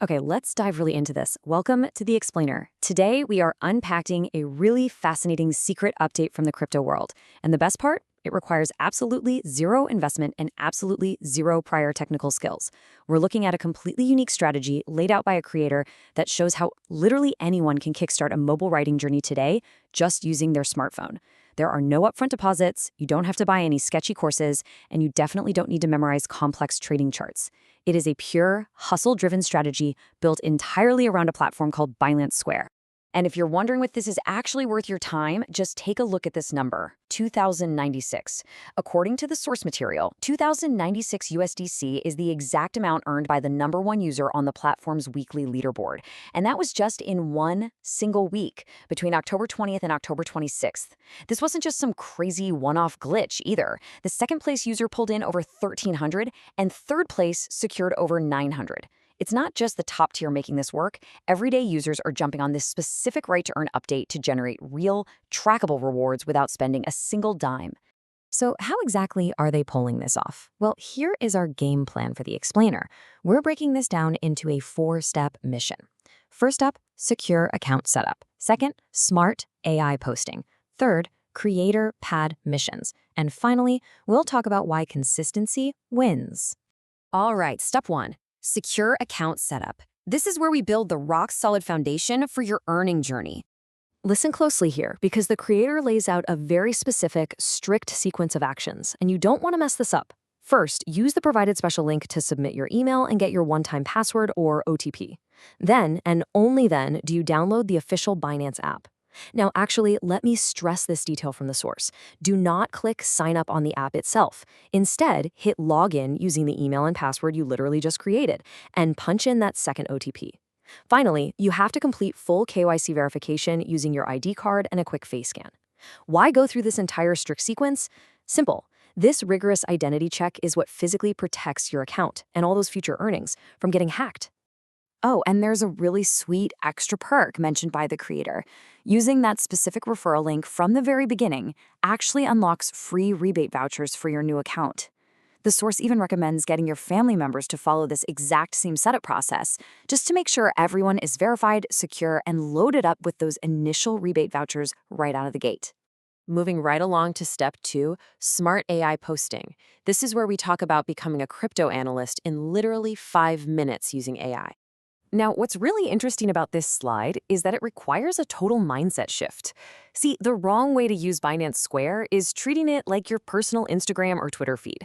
Okay, let's dive really into this. Welcome to The Explainer. Today, we are unpacking a really fascinating secret update from the crypto world. And the best part? It requires absolutely zero investment and absolutely zero prior technical skills. We're looking at a completely unique strategy laid out by a creator that shows how literally anyone can kickstart a mobile writing journey today just using their smartphone. There are no upfront deposits, you don't have to buy any sketchy courses, and you definitely don't need to memorize complex trading charts. It is a pure, hustle-driven strategy built entirely around a platform called Binance Square. And if you're wondering if this is actually worth your time, just take a look at this number, 2,096. According to the source material, 2,096 USDC is the exact amount earned by the #1 user on the platform's weekly leaderboard. And that was just in one single week, between October 20th and October 26th. This wasn't just some crazy one-off glitch either. The second place user pulled in over 1,300, and third place secured over 900. It's not just the top tier making this work. Everyday users are jumping on this specific right to earn update to generate real, trackable rewards without spending a single dime. So how exactly are they pulling this off? Well, here is our game plan for the explainer. We're breaking this down into a 4-step mission. First up, secure account setup. Second, smart AI posting. Third, creator pad missions. And finally, we'll talk about why consistency wins. All right, step 1. Secure account setup. This is where we build the rock-solid foundation for your earning journey. Listen closely here, because the creator lays out a very specific, strict sequence of actions, and you don't want to mess this up. First, use the provided special link to submit your email and get your one-time password or OTP. Then, and only then, do you download the official Binance app. Now, actually, let me stress this detail from the source. Do not click sign up on the app itself. Instead, hit login using the email and password you literally just created, and punch in that second OTP. Finally, you have to complete full KYC verification using your ID card and a quick face scan. Why go through this entire strict sequence? Simple. This rigorous identity check is what physically protects your account and all those future earnings from getting hacked. Oh, and there's a really sweet extra perk mentioned by the creator. Using that specific referral link from the very beginning actually unlocks free rebate vouchers for your new account. The source even recommends getting your family members to follow this exact same setup process, just to make sure everyone is verified, secure, and loaded up with those initial rebate vouchers right out of the gate. Moving right along to step 2, smart AI posting. This is where we talk about becoming a crypto analyst in literally 5 minutes using AI. Now, what's really interesting about this slide is that it requires a total mindset shift. See, the wrong way to use Binance Square is treating it like your personal Instagram or Twitter feed.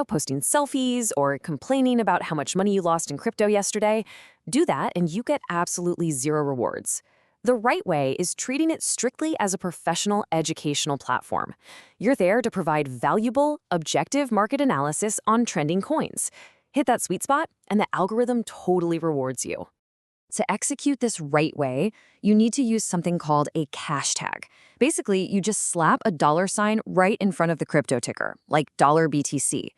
Posting selfies or complaining about how much money you lost in crypto yesterday. Do that and you get absolutely zero rewards. The right way is treating it strictly as a professional educational platform. You're there to provide valuable, objective market analysis on trending coins. Hit that sweet spot, and the algorithm totally rewards you. To execute this right way, you need to use something called a cash tag. Basically, you just slap a $sign right in front of the crypto ticker, like $BTC.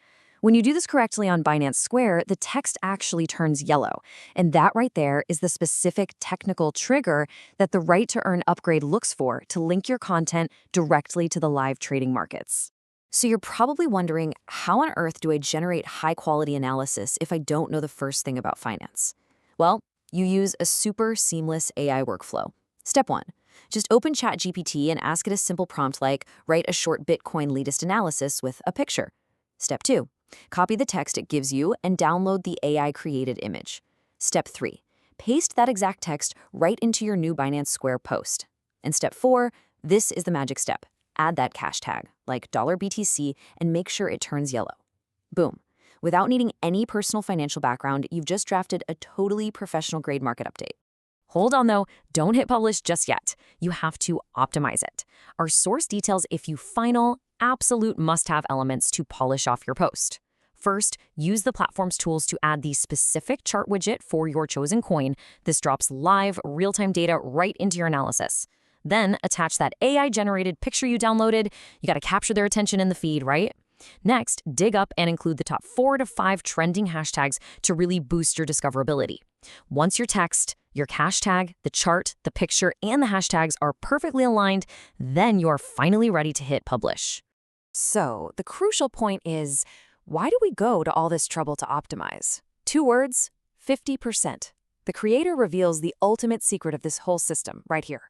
When you do this correctly on Binance Square, the text actually turns yellow. And that right there is the specific technical trigger that the right to earn upgrade looks for to link your content directly to the live trading markets. So you're probably wondering, how on earth do I generate high-quality analysis if I don't know the first thing about finance? Well, you use a super seamless AI workflow. Step 1. Just open ChatGPT and ask it a simple prompt like, write a short Bitcoin latest analysis with a picture. Step 2. Copy the text it gives you and download the AI-created image. Step 3. Paste that exact text right into your new Binance Square post. And step 4, this is the magic step. Add that cash tag, like $BTC, and make sure it turns yellow. Boom. Without needing any personal financial background, you've just drafted a totally professional-grade market update. Hold on, though. Don't hit publish just yet. You have to optimize it. Our source details a few final, absolute must-have elements to polish off your post. First, use the platform's tools to add the specific chart widget for your chosen coin. This drops live, real-time data right into your analysis. Then attach that AI-generated picture you downloaded. You got to capture their attention in the feed, right? Next, dig up and include the top 4 to 5 trending hashtags to really boost your discoverability. Once your text, your cash tag, the chart, the picture, and the hashtags are perfectly aligned, then you are finally ready to hit publish. So, the crucial point is, why do we go to all this trouble to optimize? 2 words, 50%. The creator reveals the ultimate secret of this whole system right here.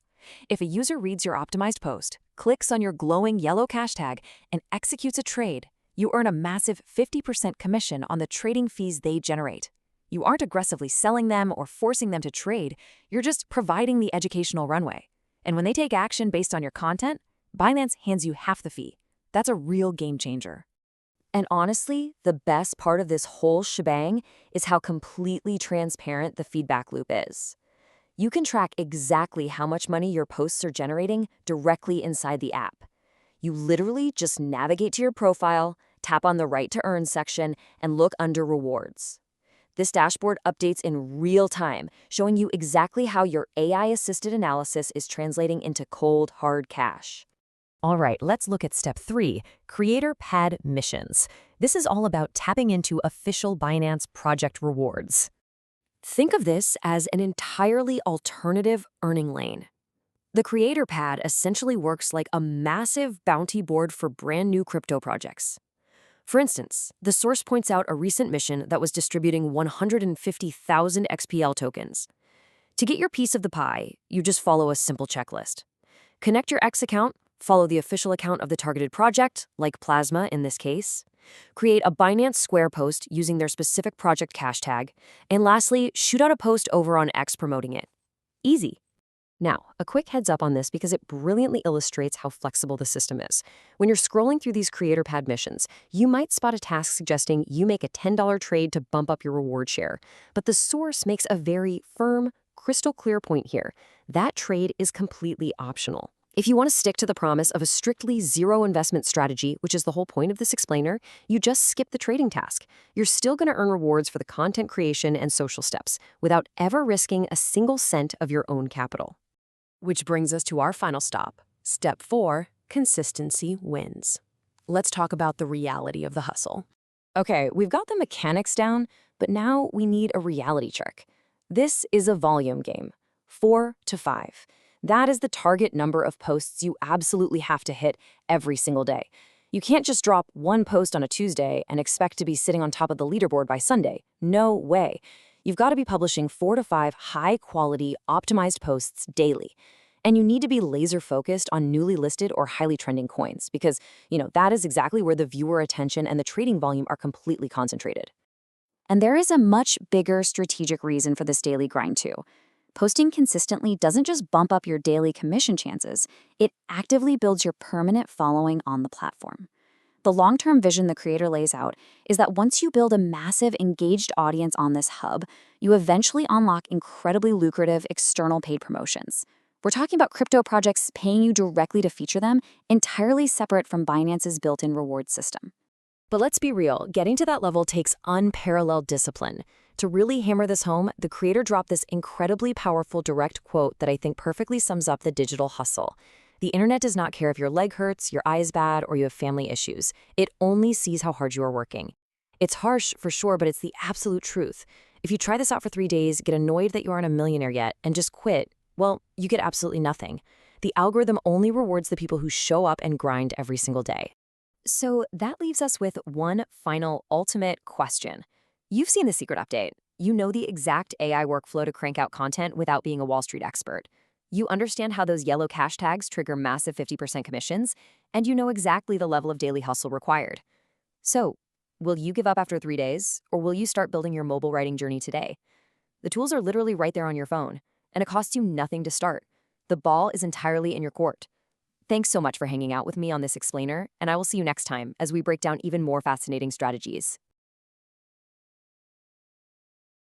If a user reads your optimized post, clicks on your glowing yellow cash tag, and executes a trade, you earn a massive 50% commission on the trading fees they generate. You aren't aggressively selling them or forcing them to trade, you're just providing the educational runway. And when they take action based on your content, Binance hands you half the fee. That's a real game changer. And honestly, the best part of this whole shebang is how completely transparent the feedback loop is. You can track exactly how much money your posts are generating directly inside the app. You literally just navigate to your profile, tap on the Right to Earn section, and look under Rewards. This dashboard updates in real time, showing you exactly how your AI-assisted analysis is translating into cold, hard cash. All right, let's look at step 3, Creator Pad Missions. This is all about tapping into official Binance project rewards. Think of this as an entirely alternative earning lane. The Creator Pad essentially works like a massive bounty board for brand new crypto projects. For instance, the source points out a recent mission that was distributing 150,000 XPL tokens. To get your piece of the pie, you just follow a simple checklist. Connect your X account, follow the official account of the targeted project, like Plasma in this case, create a Binance Square post using their specific project cash tag, and lastly, shoot out a post over on X promoting it. Easy. Now, a quick heads up on this because it brilliantly illustrates how flexible the system is. When you're scrolling through these Creator Pad missions, you might spot a task suggesting you make a $10 trade to bump up your reward share. But the source makes a very firm, crystal clear point here. That trade is completely optional. If you want to stick to the promise of a strictly zero investment strategy, which is the whole point of this explainer, you just skip the trading task. You're still going to earn rewards for the content creation and social steps without ever risking a single cent of your own capital. Which brings us to our final stop. Step 4, consistency wins. Let's talk about the reality of the hustle. Okay, we've got the mechanics down, but now we need a reality check. This is a volume game, 4 to 5. That is the target number of posts you absolutely have to hit every single day. You can't just drop one post on a Tuesday and expect to be sitting on top of the leaderboard by Sunday. No way. You've got to be publishing 4 to 5 high-quality, optimized posts daily. And you need to be laser-focused on newly listed or highly trending coins because, that is exactly where the viewer attention and the trading volume are completely concentrated. And there is a much bigger strategic reason for this daily grind, too. Posting consistently doesn't just bump up your daily commission chances, it actively builds your permanent following on the platform. The long-term vision the creator lays out is that once you build a massive, engaged audience on this hub, you eventually unlock incredibly lucrative external paid promotions. We're talking about crypto projects paying you directly to feature them, entirely separate from Binance's built-in reward system. But let's be real, getting to that level takes unparalleled discipline. To really hammer this home, the creator dropped this incredibly powerful direct quote that I think perfectly sums up the digital hustle. The internet does not care if your leg hurts, your eye is bad, or you have family issues. It only sees how hard you are working. It's harsh, for sure, but it's the absolute truth. If you try this out for 3 days, get annoyed that you aren't a millionaire yet, and just quit, well, you get absolutely nothing. The algorithm only rewards the people who show up and grind every single day. So that leaves us with one final ultimate question. You've seen the secret update. You know the exact AI workflow to crank out content without being a Wall Street expert. You understand how those yellow cash tags trigger massive 50% commissions, and you know exactly the level of daily hustle required. So, will you give up after 3 days, or will you start building your mobile writing journey today? The tools are literally right there on your phone, and it costs you nothing to start. The ball is entirely in your court. Thanks so much for hanging out with me on this explainer, and I will see you next time as we break down even more fascinating strategies.